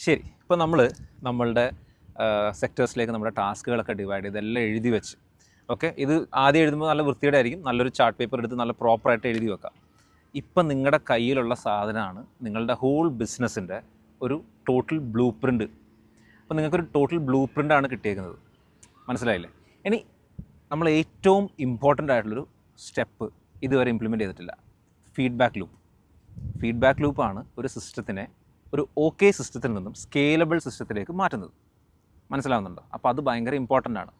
ശരി, ഇപ്പോൾ നമ്മളുടെ സെക്ടേഴ്സിലേക്ക് നമ്മുടെ ടാസ്കുകളൊക്കെ ഡിവൈഡ് ചെയ്ത് എല്ലാം എഴുതി വെച്ച്. ഓക്കെ, ഇത് ആദ്യം എഴുതുമ്പോൾ നല്ല വൃത്തിയുടെ ആയിരിക്കും, നല്ലൊരു ചാർട്ട് പേപ്പർ എടുത്ത് നല്ല പ്രോപ്പറായിട്ട് എഴുതി വെക്കാം. ഇപ്പം നിങ്ങളുടെ കയ്യിലുള്ള സാധനമാണ് നിങ്ങളുടെ ഹോൾ ബിസിനസ്സിൻ്റെ ഒരു ടോട്ടൽ ബ്ലൂ പ്രിൻ്റ്. അപ്പോൾ നിങ്ങൾക്കൊരു ടോട്ടൽ ബ്ലൂ പ്രിൻ്റാണ് കിട്ടിയേക്കുന്നത്. മനസ്സിലായില്ലേ? ഇനി നമ്മൾ ഏറ്റവും ഇമ്പോർട്ടൻ്റ് ആയിട്ടുള്ളൊരു സ്റ്റെപ്പ് ഇതുവരെ ഇംപ്ലിമെൻറ്റ് ചെയ്തിട്ടില്ല, ഫീഡ്ബാക്ക് ലൂപ്പ്. ഫീഡ്ബാക്ക് ലൂപ്പാണ് ഒരു സിസ്റ്റത്തിനെ ഒരു ഓക്കെ സിസ്റ്റത്തിൽ നിന്നും സ്കെയിലബിൾ സിസ്റ്റത്തിലേക്ക് മാറ്റുന്നത്. മനസ്സിലാവുന്നുണ്ടോ? അപ്പോൾ അത് ഭയങ്കര ഇമ്പോർട്ടൻ്റ് ആണ്.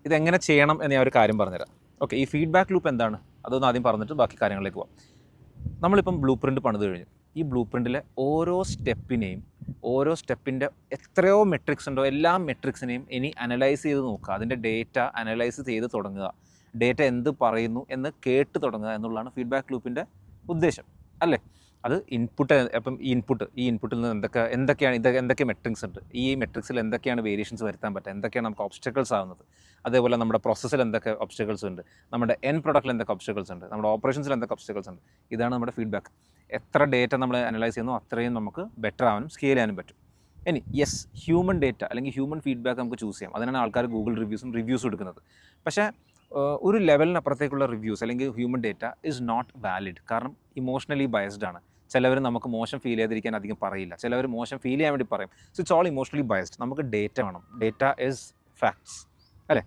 ഇതെങ്ങനെ ചെയ്യണം എന്ന് ഞാൻ ഒരു കാര്യം പറഞ്ഞുതരാം. ഓക്കെ, ഈ ഫീഡ്ബാക്ക് ലൂപ്പ് എന്താണ് അതൊന്ന് ആദ്യം പറഞ്ഞിട്ട് ബാക്കി കാര്യങ്ങളിലേക്ക് പോകാം. നമ്മളിപ്പം ബ്ലൂ പ്രിൻ്റ് പണിത് കഴിഞ്ഞു. ഈ ബ്ലൂ പ്രിൻറ്റിലെ ഓരോ സ്റ്റെപ്പിൻ്റെ എത്രയോ മെട്രിക്സ് ഉണ്ടോ എല്ലാ മെട്രിക്സിനെയും ഇനി അനലൈസ് ചെയ്ത് നോക്കുക. അതിൻ്റെ ഡേറ്റ അനലൈസ് ചെയ്ത് തുടങ്ങുക, ഡേറ്റ എന്ത് പറയുന്നു എന്ന് കേട്ട് തുടങ്ങുക എന്നുള്ളതാണ് ഫീഡ്ബാക്ക് ലൂപ്പിൻ്റെ ഉദ്ദേശം, അല്ലേ? അത് ഇൻപുട്ട്, അപ്പം ഈ ഇൻപുട്ടിൽ നിന്ന് എന്തൊക്കെ മെട്രിക്സ് ഉണ്ട്, ഈ മെട്രിക്സിൽ എന്തൊക്കെയാണ് വേരിയേഷൻസ് വരുത്താൻ പറ്റുക, എന്തൊക്കെയാണ് നമുക്ക് ഒബ്സ്റ്റക്കിൾസ് ആവുന്നത്, അതേപോലെ നമ്മുടെ പ്രോസസ്സിൽ എന്തൊക്കെ ഒബ്സ്റ്റക്കിൾസ് ഉണ്ട്, നമ്മുടെ എൻ പ്രൊഡക്റ്റിൽ എന്തൊക്കെ ഒബ്സ്റ്റക്കിൾസ് ഉണ്ട്, നമ്മുടെ ഓപ്പറേഷൻസിൽ എന്തൊക്കെ ഒബ്സ്റ്റക്കിൾസ് ഉണ്ട്. ഇതാണ് നമ്മുടെ ഫീഡ്ബാക്ക്. എത്ര ഡേറ്റ നമ്മൾ അനലൈസ് ചെയ്യുന്നു അത്രയും നമുക്ക് ബെറ്റർ ആവാനും സ്കെയിൽ ചെയ്യാനും പറ്റും. ഇനി ഹ്യൂമൻ ഡേറ്റ അല്ലെങ്കിൽ ഹ്യൂമൻ ഫീഡ്ബാക്ക് നമുക്ക് ചൂസ് ചെയ്യാം. അതിനാണ് ആൾക്കാർ ഗൂഗിൾ റിവ്യൂസും എടുക്കുന്നത്. പക്ഷേ ഒരു ലെവലിനപ്പുറത്തേക്കുള്ള റിവ്യൂസ് അല്ലെങ്കിൽ human data is not valid. കാരണം ഇമോഷണലി ബയസ്ഡ് ആണ്. ചിലവർ നമുക്ക് മോശം ഫീൽ ചെയ്തിരിക്കാൻ അധികം പറയില്ല, ചിലവർ മോശം ഫീൽ ചെയ്യാൻ വേണ്ടി പറയും. So it's all emotionally biased. നമുക്ക് ഡേറ്റ വേണം. ഡേറ്റ ഈസ് ഫാക്ട്സ്, അല്ലേ?